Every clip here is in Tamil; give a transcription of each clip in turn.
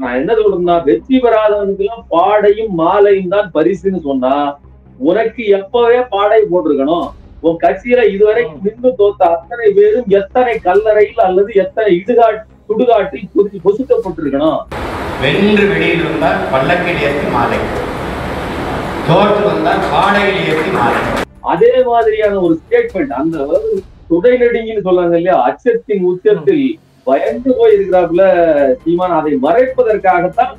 நான் என்ன சொல்றேன்னா, வெற்றி பெறாதவனுக்கு எல்லாம் பாடையும் மாலையும் தான் பரிசுன்னு சொன்னா உனக்கு எப்பவே பாடை போட்டிருக்கணும். உன் கட்சியில இதுவரைக்கும் நின்று தோத்த அத்தனை பேரும் எத்தனை கல்லறையில் அல்லது எத்தனை சுடுகாட்டில் பொசுக்கப்பட்டிருக்கணும். வென்று வெளியில் வந்தால் பல்லக்கில் ஏற்றி மாலை, தோற்று வந்தால் பாடையில் ஏற்றி மாலை. அதே மாதிரியான ஒரு ஸ்டேட்மெண்ட் அந்த துடை நடுங்கின்னு சொல்றாங்க இல்லையா, அச்சத்தின் உச்சத்தில் பயந்து போயிருக்கிறாப்புல சீமான். அதை மறைப்பதற்காகத்தான்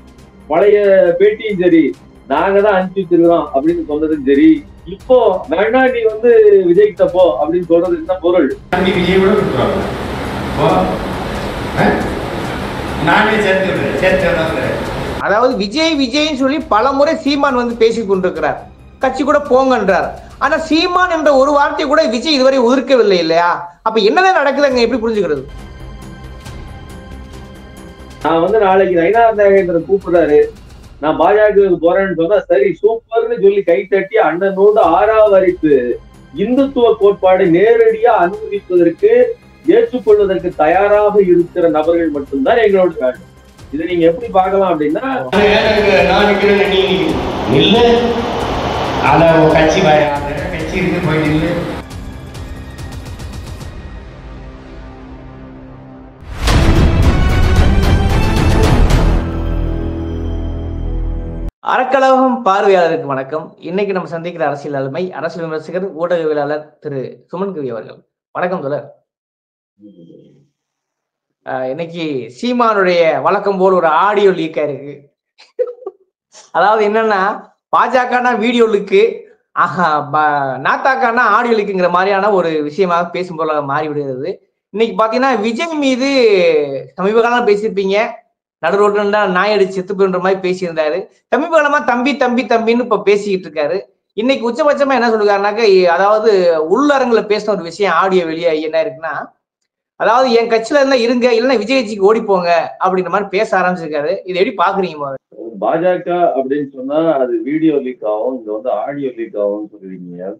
பழைய பேட்டியும் சரி, நாங்க தான் அனுப்பிச்சு வச்சிருக்கிறோம் அப்படின்னு சொன்னதும் சரி, இப்போ வேணா நீ விஜய் கிட்ட போ அப்படின்னு சொல்றது என்ன பொருள்? விஜய் கூட நானே சேர்த்து. அதாவது விஜய் விஜய்ன்னு சொல்லி பல முறை சீமான் பேசிக் கொண்டிருக்கிறார், கட்சி கூட போங்கன்றார். ஆனா சீமான் என்ற ஒரு வார்த்தை கூட விஜய் இதுவரை உதிர்க்கவில்லை இல்லையா? அப்ப என்னதான் நடக்குதுங்க, எப்படி புரிஞ்சுக்கிறது? நான் நாளைக்கு நயினார் கூப்பிடுறாரு, நான் பாஜகவுக்கு போறேன்னு சொன்னா சரி சூப்பர்னு சொல்லி கை தட்டி அண்ணனோடு ஆறாவரித்து இந்துத்துவ கோட்பாடை நேரடியா அனுமதிப்பதற்கு ஏற்றுக்கொள்வதற்கு தயாராக இருக்கிற நபர்கள் மட்டும்தான் எங்களோட வேண்டும். இதை நீங்க எப்படி பார்க்கலாம் அப்படின்னா, கட்சி இருக்கு போயிட்டு அறக்கழகம் பார்வையாளருக்கு வணக்கம். இன்னைக்கு நம்ம சந்திக்கிற அரசியல் ஆளுமை, அரசியல் விமர்சகர், ஊடகவியலாளர் திரு சுமன் கவி அவர்கள். வணக்கம் தோழர். இன்னைக்கு சீமானுடைய வழக்கம் போல் ஒரு ஆடியோ லீக் ஆயிருக்கு. அதாவது என்னன்னா, பாஜகனா வீடியோ லீக்கு, நாத்தாக்கானா ஆடியோ லீக்குங்கிற மாதிரியான ஒரு விஷயமாக பேசும் போல மாறிவிடுகிறது. இன்னைக்கு பாத்தீங்கன்னா விஜய் மீது சமீப காலம் பேசியிருப்பீங்க, நடு ரோட்ல நாய் அடிச்சு செத்து போன்ற மாதிரி பேசியிருந்தாரு. சமீப காலமா தம்பி தம்பி தம்பின்னு இப்ப பேசிக்கிட்டு இருக்காரு. இன்னைக்கு உச்சபட்சமா என்ன சொல்லுறாருனாக்க, அதாவது உள்ளரங்குல பேசின ஒரு விஷயம் ஆடியோ வெளியாகி என்ன இருக்குன்னா, அதாவது என் கட்சியில இருந்தா இருங்க, இல்லைன்னா விஜய் கட்சிக்கு ஓடி போங்க அப்படின்ற மாதிரி பேச ஆரம்பிச்சிருக்காரு. இது எப்படி பாக்குறீங்க? பாஜக அப்படின்னு சொன்னா அது வீடியோ லீக் ஆகும், இங்க ஆடியோ லீக் ஆகும்னு சொல்றீங்க.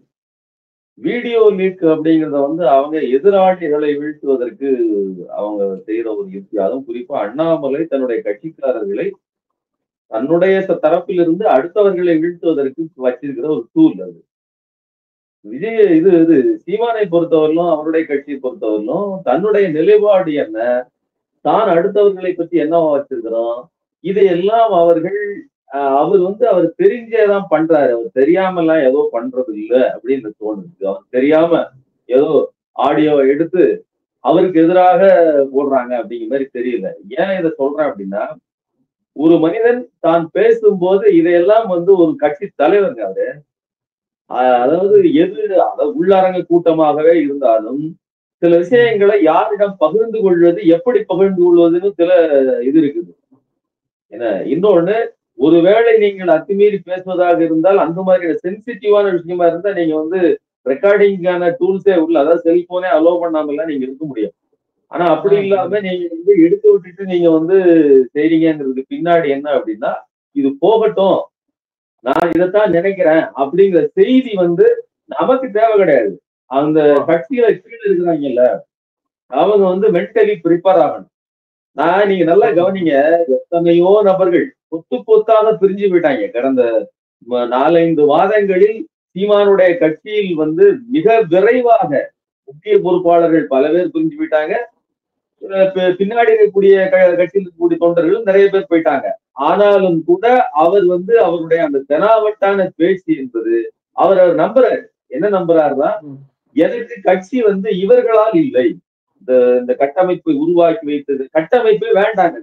வீடியோ லீக் அப்படிங்கறத அவங்க எதிராளிகளை வீழ்த்துவதற்கு அவங்க செய்யற ஒரு யுக்தி. அதுவும் குறிப்பா அண்ணாமலை தன்னுடைய கட்சிக்காரர்களை தன்னுடைய தரப்பிலிருந்து அடுத்தவர்களை வீழ்த்துவதற்கு வச்சிருக்கிற ஒரு டூல் அது. விஜய் இது சீமானை பொறுத்தவரையிலும் அவருடைய கட்சியை பொறுத்தவரையிலும் தன்னுடைய நிலைப்பாடு என்ன, தான் அடுத்தவர்களை பற்றி என்னவா வச்சிருக்கிறோம், இதையெல்லாம் அவர் அவர் தெரிஞ்சேதான் பண்றாரு. அவர் தெரியாமலாம் ஏதோ பண்றது இல்லை அப்படின்னு தோணுது. அவர் தெரியாம ஏதோ ஆடியோ எடுத்து அவருக்கு எதிராக போடுறாங்க அப்படிங்கிற மாதிரி தெரியல. ஏன் இதை சொல்றேன் அப்படின்னா, ஒரு மனிதன் தான் பேசும்போது இதையெல்லாம் ஒரு கட்சி தலைவருங்க அவரு. அதாவது உள்ளரங்க கூட்டமாகவே இருந்தாலும் சில விஷயங்களை யாரிடம் பகிர்ந்து கொள்வது, எப்படி பகிர்ந்து கொள்வதுன்னு சில இது இருக்குது. ஏன்னா இன்னொன்னு, ஒருவேளை நீங்கள் அத்துமீறி பேசுவதாக இருந்தால் அந்த மாதிரி சென்சிட்டிவான விஷயமா இருந்தா நீங்க ரெக்கார்டிங்கான டூல்ஸே உள்ள, அதாவது செல்போனே அலோவ் பண்ணாம எல்லாம் நீங்க இருக்க முடியும். ஆனா அப்படி இல்லாம நீங்க எடுத்து விட்டுட்டு நீங்க செய்றீங்கிறது பின்னாடி என்ன அப்படின்னா, இது போகட்டும், நான் இதைத்தான் நினைக்கிறேன் அப்படிங்கிற செய்தி நமக்கு தேவை கிடையாது. அந்த கட்சியில கீழே இருக்கிறாங்கல்ல, அவங்க மென்டலி ப்ரிப்பேர் ஆகணும். நீங்க நல்லா கவனிங்க, எத்தனையோ நபர்கள் கொத்து கொத்தாக பிரிஞ்சு போயிட்டாங்க. கடந்த 4-5 மாதங்களில் சீமானுடைய கட்சியில் மிக விரைவாக முக்கிய பொறுப்பாளர்கள் பல பேர் பிரிஞ்சு போயிட்டாங்க. பின்னாடி இருக்கக்கூடிய கட்சியில் இருக்கக்கூடிய தொண்டர்கள் நிறைய பேர் போயிட்டாங்க. ஆனாலும் கூட அவர் அவருடைய அந்த தெனாவட்டான பேச்சு என்பது அவர் நம்புறாரு. என்ன நம்புறாருன்னா, எனக்கு கட்சி இவர்களால் இல்லை, இந்த கட்டமைப்பை உருவாக்கி வைத்தது கட்டமைப்பே வேண்டாங்க.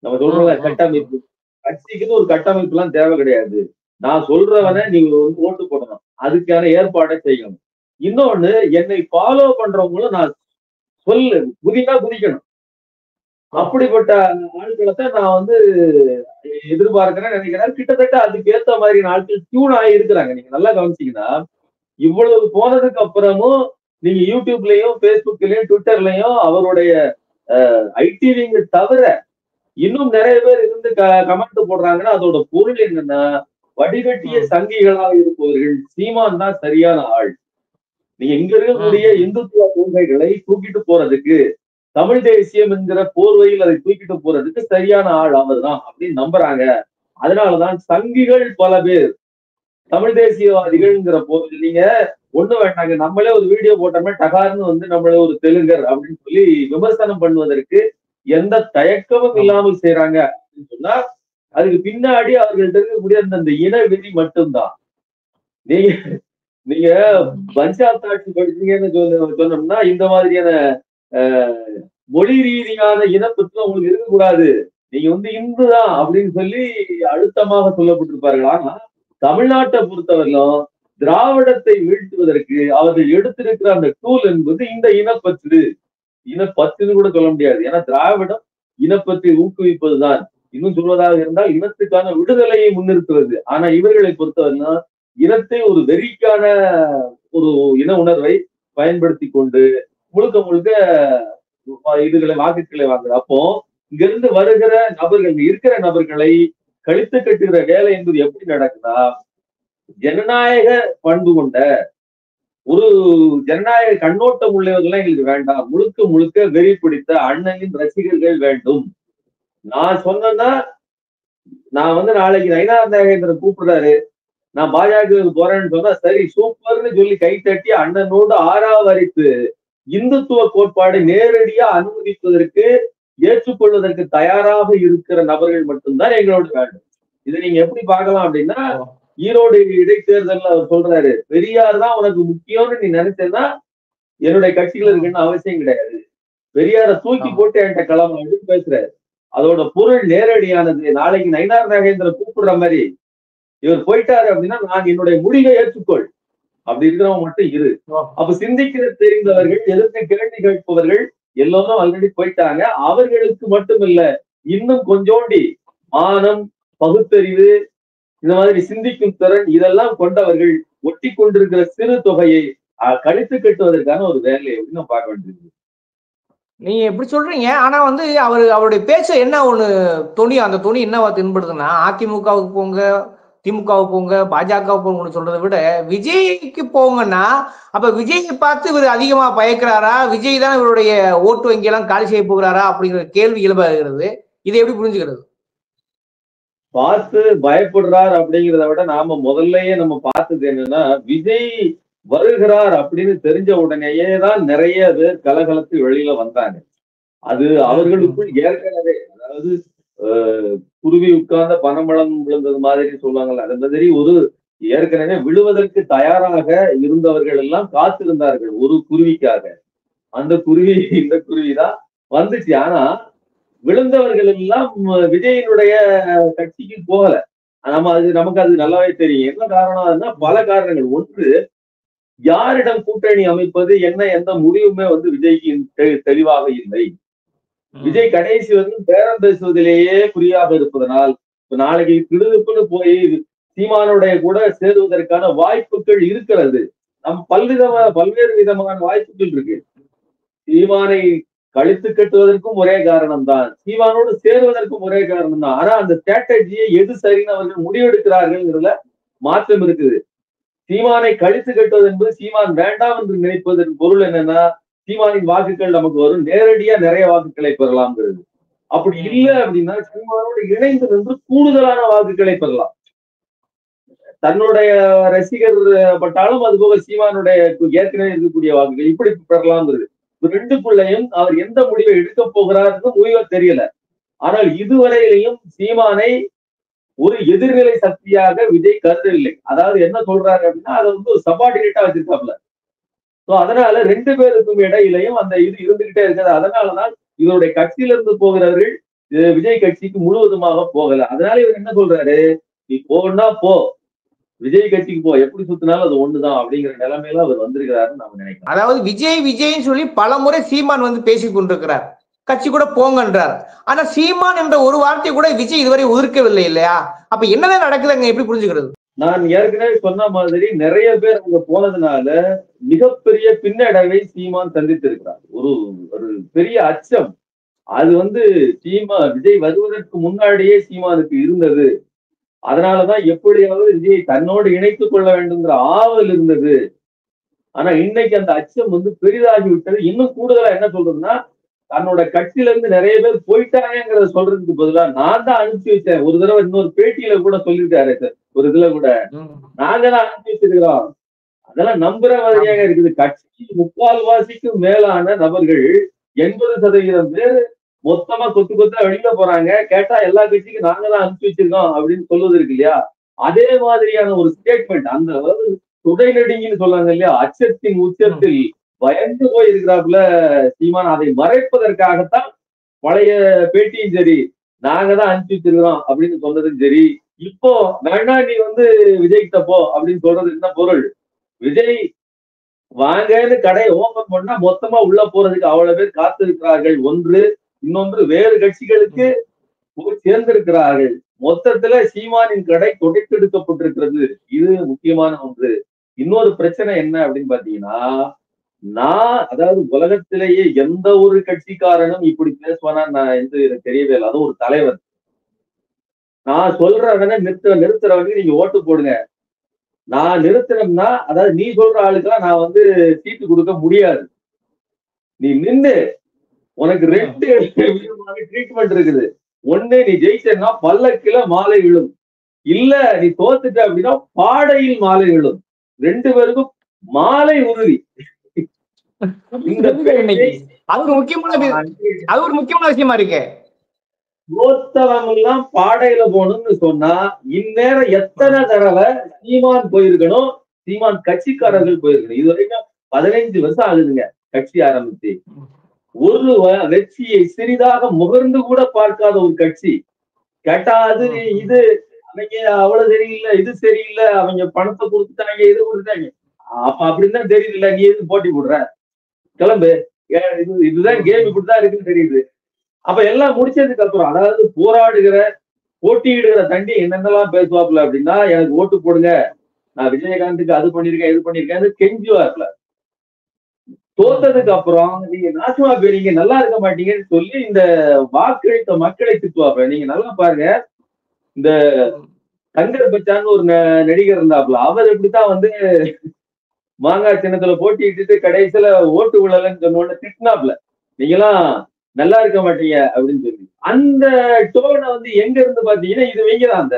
நம்ம சொல்றோம்ல கட்டமைப்பு, கட்சிக்குன்னு ஒரு கட்டமைப்பு எல்லாம் தேவை கிடையாது. நான் சொல்றவனை நீங்க ஓட்டு போடணும், அதுக்கான ஏற்பாடை செய்யணும். இன்னொன்னு, என்னை ஃபாலோ பண்றவங்களும் நான் குதிக்கணும். அப்படிப்பட்ட ஆட்களை தான் நான் எதிர்பார்க்கிறேன் நினைக்கிறேன். கிட்டத்தட்ட அதுக்கு ஏத்த மாதிரி ஆட்கள் டியூன் ஆகி இருக்கிறாங்க. நீங்க நல்லா கவனிச்சீங்கன்னா, இவ்வளவு போனதுக்கு அப்புறமும் நீங்க யூடியூப்லயும் பேஸ்புக்லயும் ட்விட்டர்லயும் அவருடைய ஐடிவிங்க தவிர இன்னும் நிறைய பேர் கமெண்ட் போடுறாங்கன்னா, அதோட பொருள் என்னன்னா, வடிகட்டிய சங்கிகளாக இருப்பவர்கள் சீமான் தான் சரியான ஆள். நீங்க இங்க இருக்கக்கூடிய இந்துத்துவ கொள்கைகளை தூக்கிட்டு போறதுக்கு, தமிழ் தேசியம் என்கிற போர்வையில் அதை தூக்கிட்டு போறதுக்கு சரியான ஆள் அவர் தான் அப்படின்னு நம்புறாங்க. அதனாலதான் சங்கிகள் பல பேர் தமிழ் தேசியவாதிகள்ங்கிற போது நீங்க ஒண்ணு வேண்டாங்க, நம்மளே ஒரு வீடியோ போட்டோம்னா டகார்னு வந்து நம்மளே ஒரு தெலுங்கர் அப்படின்னு சொல்லி விமர்சனம் பண்ணுவதற்கு எந்த தயக்கமும் இல்லாமல் செய்யறாங்க அப்படின்னு சொன்னா அதுக்கு பின்னாடி அவர்கள்ட்ட இருக்கக்கூடிய அந்த இன வெறி மட்டும்தான். நீங்க நீங்க பஞ்சாப் ஆட்சி படிச்சீங்கன்னு சொன்னோம்னா இந்த மாதிரியான மொழி ரீதியான இனப்பற்று உங்களுக்கு இருக்கக்கூடாது, நீங்க வந்து இந்து தான் அப்படின்னு சொல்லி அழுத்தமாக சொல்லப்பட்டிருப்பார்கள். ஆனா தமிழ்நாட்டை பொறுத்தவரையிலும் திராவிடத்தை வீழ்த்துவதற்கு அவர்கள் எடுத்திருக்கிற அந்த டூல் என்பது இந்த இனப்பற்றுன்னு கூட சொல்ல முடியாது. ஏன்னா திராவிடம் இனப்பற்றை ஊக்குவிப்பதுதான், இன்னும் சொல்வதாக இருந்தால் இனத்துக்கான விடுதலையை முன்னிறுத்துவது. ஆனா இவர்களை பொறுத்தவரையிலும் இனத்தை ஒரு வெறிக்கான ஒரு இன உணர்வை பயன்படுத்தி கொண்டு முழுக்க முழுக்க இதுகளை வாக்குகளை வாங்குறது. அப்போ இங்கிருந்து வருகிற நபர்கள், இருக்கிற நபர்களை கழித்து கட்டுகிற வேலை என்பது எப்படி நடக்குதா, ஜனநாயக பண்பு கொண்ட ஒரு ஜனநாயக கண்ணோட்டம் உள்ளவர்கள்லாம் எங்களுக்கு வேண்டாம், முழுக்க முழுக்க வெறி பிடித்த அண்ணனின் ரசிகர்கள் வேண்டும். நான் சொன்னா நான் வந்து நாளைக்கு நயினார் நாகேந்திரன் கூப்பிடுறாரு, நான் பாஜகவுக்கு போறேன்னு சொன்னா சரி சூப்பர்னு சொல்லி கை தட்டி அண்ணனோடு ஆறாவரித்து இந்துத்துவ கோட்பாடை நேரடியா அனுமதிப்பதற்கு ஏற்றுக்கொள்வதற்கு தயாராக இருக்கிற நபர்கள் மட்டும்தான் எங்களோட வேண்டும். இதை நீங்க எப்படி பார்க்கலாம் அப்படின்னா, ஈரோடு இடைத்தேர்தல் அவர் சொல்றாரு பெரியார் தான் உனக்கு முக்கியம்னு நீ நினைச்சேன்னா என்னுடைய கட்சிகள் இருக்குன்னு அவசியம் கிடையாது, பெரியாரை தூக்கி போட்டு என்கிட்ட கிளம்ப அப்படின்னு பேசுறாரு. அதோட பொருள் நேரடியானது. நாளைக்கு நயினார் நாகேந்திரன் கூப்பிடுற மாதிரி இவர் போயிட்டாரு அப்படின்னா நான் என்னுடைய முடிவை ஏற்றுக்கொள், அப்படி இருக்கிறவங்க மட்டும் இரு. அப்ப சிந்திக்கிற தெரிந்தவர்கள், எதிர்த்து கேள்வி கேட்பவர்கள் எல்லோரும் ஆல்ரெடி போயிட்டாங்க. அவர்களுக்கு மட்டும் இல்ல, இன்னும் கொஞ்சோண்டி மானம், பகுத்தறிவு, இந்த மாதிரி சிந்திக்கும் திறன் இதெல்லாம் கொண்டவர்கள் ஒட்டி கொண்டிருக்கிற சிறு தொகையை கழித்து கட்டுவதற்கான ஒரு வேலையை நம்ம பார்க்க வேண்டியது. நீங்க எப்படி சொல்றீங்க, ஆனா வந்து அவருடைய பேச்ச என்ன ஒண்ணு துணி, அந்த துணி என்னவா தென்படுதுன்னா, அதிமுகவுக்கு போங்க, திமுகவுக்கு போங்க, பாஜகவுக்கு போங்கன்னு சொல்றதை விட விஜய்க்கு போங்கன்னா அப்ப விஜயை பார்த்து இவர் அதிகமா பயக்கிறாரா, விஜய் தான் இவருடைய ஓட்டு வங்கி எல்லாம் காலி செய்ய போகிறாரா அப்படிங்கிற கேள்வி எழுப்புகிறது. இதை எப்படி புரிஞ்சுக்கிறது? பார்த்து பயப்படுறார் அப்படிங்கிறத விட நாம முதல்லயே நம்ம பார்த்தது என்னன்னா, விஜய் வருகிறார் அப்படின்னு தெரிஞ்ச உடனேயே தான் நிறைய பேர் கலகலத்து வெளியில வந்தாங்க. அது அவர்களுக்குள் ஏற்கனவே, அதாவது குருவி உட்கார்ந்த பனம்பழம் விழுந்தது மாதிரி சொல்லுவாங்கல்ல, அந்த மாதிரி ஒரு ஏற்கனவே விழுவதற்கு தயாராக இருந்தவர்கள் எல்லாம் காத்திருந்தார்கள் ஒரு குருவிக்காக. அந்த குருவி இந்த குருவிதான் வந்துச்சு. ஆனா விழுந்தவர்கள் எல்லாம் விஜயினுடைய கட்சிக்கு போகல. நமக்கு அது நல்லாவே தெரியும். என்ன காரணம்னா பல காரணங்கள். ஒன்று, யாரிடம் கூட்டணி அமைப்பது என்ன, எந்த முடிவுமே வந்து விஜய்க்கு தெளிவாக இல்லை. விஜய் கடைசி வரைக்கும் பேரம் பேசுவதிலேயே குறியாக இருப்பதனால் இப்ப நாளைக்கு திடுதுப்புன்னு போய் சீமானுடைய கூட சேருவதற்கான வாய்ப்புகள் இருக்கிறது. பல்வேறு விதமான வாய்ப்புகள் இருக்கு. சீமானை கழித்து கட்டுவதற்கும் ஒரே காரணம் தான், சீமானோடு சேருவதற்கும் ஒரே காரணம் தான். ஆனா அந்த ஸ்ட்ராட்டஜியை எது சரின்னு அவர்கள் முடிவெடுக்கிறார்கள்ங்கிறதுல மாற்றம் இருக்குது. சீமானை கழித்து கட்டுவது என்பது சீமான் வேண்டாம் என்று நினைப்பதற்கு பொருள் என்னன்னா, சீமானின் வாக்குகள் நமக்கு வரும், நேரடியா நிறைய வாக்குகளை பெறலாம்ங்கிறது. அப்படி இல்லை அப்படின்னா சீமானோடு இணைந்து நின்று கூடுதலான வாக்குகளை பெறலாம். தன்னுடைய ரசிகர் பட்டாலும் அது போக சீமானுடைய ஏற்கனவே இருக்கக்கூடிய வாக்குகள் இப்படி பெறலாம்ங்கிறது. ரெண்டுக்குள்ளையும் அவர் எந்த முடிவை எடுக்க போகிறாருன்னு முடிவை தெரியல. ஆனால் இதுவரையிலையும் சீமானை ஒரு எதிர்நிலை சக்தியாக விஜய் கருதவில்லை. அதாவது என்ன சொல்றாரு அப்படின்னா அதை வந்து ஒரு சபார்டினேட்டா வச்சிருக்காப்ல. சோ அதனால ரெண்டு பேருக்கும் இடையிலையும் அந்த இது இருந்துகிட்டே இருக்காது. அதனாலதான் இவருடைய கட்சியிலிருந்து போகிறவர்கள் விஜய் கட்சிக்கு முழுவதுமாக போகல. அதனால இவர் என்ன சொல்றாரு, நீ போனா போ, விஜய் கட்சிக்கு போ, எப்படி சுத்தினாலும் அது ஒண்ணுதான் அப்படிங்கிற நிலைமையில அவர் வந்திருக்கிறாருன்னு நம்ம நினைக்கிறோம். அதாவது விஜய்ன்னு சொல்லி பல முறை சீமான் வந்து பேசிக் கொண்டிருக்கிறார், கட்சி கூட போங்கன்றார். ஆனா சீமான் என்ற ஒரு வார்த்தை கூட விஜய் இதுவரை ஒதுக்கவில்லை இல்லையா? அப்ப என்னதான் நடக்குதுங்க, எப்படி புரிஞ்சுக்கிறது? நான் ஏற்கனவே சொன்ன மாதிரி நிறைய பேர் அங்க போனதுனால மிகப்பெரிய பின்னடைவை சீமான் சந்தித்திருக்கிறார். ஒரு பெரிய அச்சம் அது வந்து விஜய் வருவதற்கு முன்னாடியே சீமானுக்கு இருந்தது. அதனாலதான் எப்படியாவது விஜயை தன்னோடு இணைத்துக் கொள்ள வேண்டும்ங்கிற ஆவல் இருந்தது. ஆனா இன்னைக்கு அந்த அச்சம் வந்து பெரிதாகி விட்டது. இன்னும் கூடுதலா என்ன சொல்றதுன்னா, தன்னோட கட்சியில இருந்து நிறைய பேர் போயிட்டாங்கிறத சொல்றதுக்கு பதிலா நான் தான் அனுப்பிச்சு வச்சேன். ஒரு தடவை இன்னொரு பேட்டியில கூட சொல்லியிருக்காரு சார். ஒரு இதுல கூட நாங்க தான் அனுப்பிச்சு வச்சிருக்கிறோம். அதெல்லாம் நம்புற மாதிரியாக இருக்குது. கட்சி 3/4 மேலான நபர்கள் 80% பேர் மொத்தமா கொத்து கொத்தா வெளியில போறாங்க. கேட்டா எல்லா கட்சிக்கும் நாங்க தான் அனுப்பிச்சு வச்சிருக்கோம் அப்படின்னு சொல்வது இருக்கு இல்லையா? அதே மாதிரியான ஒரு ஸ்டேட்மெண்ட் அந்த அதாவது துடை நடுங்கின்னு சொல்றாங்க இல்லையா? அச்சத்தின் உச்சத்தில் பயந்து போய் இருக்கிறாப்புல சீமான். அதை மறைப்பதற்காகத்தான் பழைய பேட்டியும் சரி நாங்க தான் அனுப்பிச்சு வச்சிருக்கிறோம் அப்படின்னு சொன்னதும் சரி, இப்போ வேணா நீ விஜய்கிட்ட போ அப்படின்னு சொல்றது என்ன பொருள்? விஜய் வாங்கன்னு கடையை ஓபன் பண்ணா மொத்தமா உள்ள போறதுக்கு அவ்வளவு பேர் காத்திருக்கிறார்கள். ஒன்று. இன்னொன்று, வேறு கட்சிகளுக்கு போய் சேர்ந்திருக்கிறார்கள். மொத்தத்துல சீமானின் கடை தொடைத்தெடுக்கப்பட்டிருக்கிறது. இது முக்கியமான ஒன்று. இன்னொரு பிரச்சனை என்ன அப்படின்னு பாத்தீங்கன்னா, அதாவது உலகத்திலேயே எந்த ஒரு கட்சிக்காரனும் இப்படி பேசுவானா நான் எனக்கு தெரியவே இல்லை. அதுவும் ஒரு தலைவர். நான் சொல்றவன நிறுத்துறவனுக்கு நீங்க ஓட்டு போடுங்க. நான் நிறுத்தினோம்னா, அதாவது நீ சொல்ற ஆளுக்கெல்லாம் நான் சீட்டு கொடுக்க முடியாது. நீ நின்று உனக்கு 2 விதமான ட்ரீட்மெண்ட் இருக்குது. ஒண்ணு, நீ ஜெயிச்சா பல்லக்கில மாலை விழும். இல்ல நீ தோத்துட்ட அப்படின்னா பாடையில் மாலை விழும். 2 பேருக்கும் மாலை உறுதி. இந்த அது ஒரு முக்கியமான விஷயமா இருக்கு. தோத்தவங்க எல்லாம் பாடையில போகணும்னு சொன்னா இந்நேரம் எத்தனை தடவை சீமான் போயிருக்கணும், சீமான் கட்சிக்காரர்கள் போயிருக்கணும். இது வரைக்கும் 15 வருஷம் ஆகுதுங்க கட்சி ஆரம்பிச்சு. ஒரு வெற்றியை சிறிதாக முகர்ந்து கூட பார்க்காத ஒரு கட்சி. கேட்டா அது இது அவங்க அவ்வளவு சரியில்லை, இது சரியில்லை, அவங்க பணத்தை கொடுத்துட்டாங்க, இது கொடுத்தாங்க. அப்ப அப்படின்னு தான் தெரியுது இல்ல, நீ எது போட்டி போடுற, கிளம்பு, இதுதான் கேம், இப்படிதான் இருக்குன்னு தெரியுது. அப்ப எல்லாம் முடிச்சதுக்கு அப்புறம், அதாவது போட்டியிடுகிற தண்டி என்னென்னலாம் பேசுவாப்புல அப்படின்னா, எனக்கு ஓட்டு போடுங்க, நான் விஜயகாந்துக்கு அது பண்ணிருக்கேன் இது பண்ணிருக்கேன் கெஞ்சுவாப்புல. தோத்ததுக்கு அப்புறம் நீங்க நாசமா போறீங்க, நல்லா இருக்க மாட்டீங்கன்னு சொல்லி இந்த வாக்களித்த மக்களை திட்டுவாப்புல. நீங்க நல்லா பாருங்க, இந்த சங்கர் பச்சான்னு ஒரு நடிகர் இருந்தாப்புல, அவர் எப்படித்தான் மாங்காய் சின்னத்துல போட்டிட்டு கடைசியில ஓட்டு விழலன்னு சொன்ன திட்டினாப்புல, நீங்களாம் நல்லா இருக்க மாட்டீங்க அப்படின்னு சொல்லி. அந்த டோனை எங்க இருந்து பாத்தீங்கன்னா, இது வைங்கதான் அந்த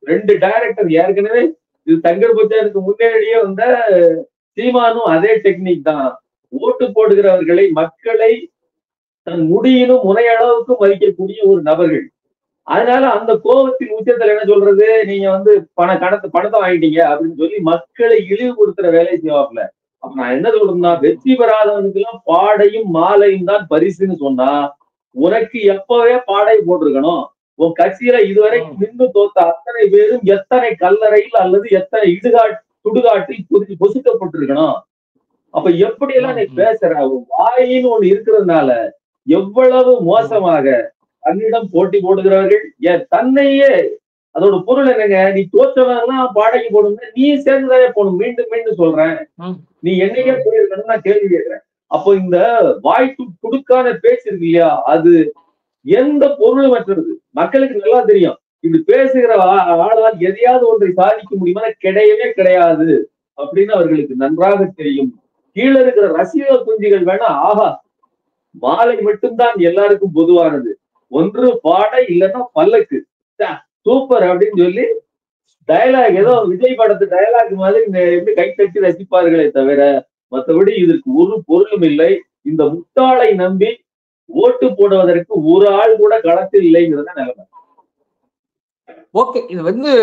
2 டைரக்டர் ஏற்கனவே இது சங்கர் பச்சானுக்கு முன்னாடியே சீமானும் அதே டெக்னிக் தான். ஓட்டு போடுகிறவர்களை, மக்களை தன் முடியினும் முனையளவுக்கு மதிக்கக்கூடிய ஒரு நபர்கள். அதனால அந்த கோபத்தின் உச்சத்துல என்ன சொல்றது, நீங்க பணத்தை வாங்கிட்டீங்க அப்படின்னு சொல்லி மக்களை இழிவுபடுத்துற வேலையை செய்வாப்புல. அப்ப நான் என்ன சொல்றேன்னா, வெற்றி பெறாதவனுக்கு எல்லாம் பாடையும் மாலையும் தான் பரிசுன்னு சொன்னா, உனக்கு எப்பவே பாடை போட்டிருக்கணும். உன் கட்சியில இதுவரைக்கும் நின்று தோத்த அத்தனை பேரும் எத்தனை கல்லறையில் அல்லது எத்தனை சுடுகாட்டில் பொசுக்கப்பட்டிருக்கணும். அப்ப எப்படி எல்லாம் நீ பேசுற, வாயின்னு ஒண்ணு இருக்கிறதுனால எவ்வளவு மோசமாக தன்னிடம் போட்டி போடுகிறவர்கள் தன்னையே, அதோட பொருள் என்னங்க, நீ தோற்றவெல்லாம் பாடைக்கு போடுங்க, நீ சேர்ந்துதானே போகணும். மீண்டும் மீண்டும் சொல்றேன், நீ என்னைக்கே போயிருக்கணும் நான் கேள்வி கேட்கிறேன். அப்போ இந்த வாய்ப்பு துடுக்கான பேச்சு இருக்கு இல்லையா, அது எந்த பொருளும் மற்றது. மக்களுக்கு நல்லா தெரியும், இப்படி பேசுகிற ஆளால் எதையாவது ஒன்றை சாதிக்க முடியுமா, கிடையவே கிடையாது அப்படின்னு அவர்களுக்கு நன்றாக தெரியும். கீழே இருக்கிற ரசிக குஞ்சுகள் வேணா, ஆஹா மாலை மட்டும்தான் எல்லாருக்கும் பொதுவானது, ஒன்று பாடை இல்லைன்னா பல்லக்கு, சூப்பர் அப்படின்னு சொல்லி டயலாக், ஏதோ விஜய் படத்து டயலாக் மாதிரி எப்படி கை தட்டி ரசிப்பார்களே தவிர மற்றபடி இதற்கு ஒரு பொருளும் இல்லை. இந்த முட்டாளை நம்பி ஓட்டு போடுவதற்கு ஒரு ஆள் கூட களத்தில் இல்லைங்கிறத நிலைமை. ஓகே, இது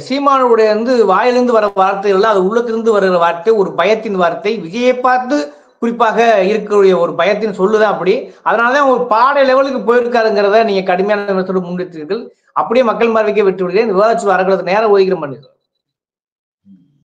சீமானுடைய வாயிலிருந்து வர வார்த்தைகள், அது உள்ளத்திலிருந்து வருகிற வார்த்தை, ஒரு பயத்தின் வார்த்தை. விஜயை பார்த்து குறிப்பாக இருக்கக்கூடிய ஒரு பயத்தின் சொல்லுதான் அப்படி. அதனாலதான் ஒரு பாடை லெவலுக்கு போயிருக்காருங்கிறத நீங்க கடுமையான விமர்சனம் முன்வைத்தீர்கள். அப்படியே மக்கள் பார்வைக்கே விட்டு விடுகிறேன். விவாதிச்சு வரக்கூடாது, நேரம் ஒதுக்கிற மாட்டேங்குது.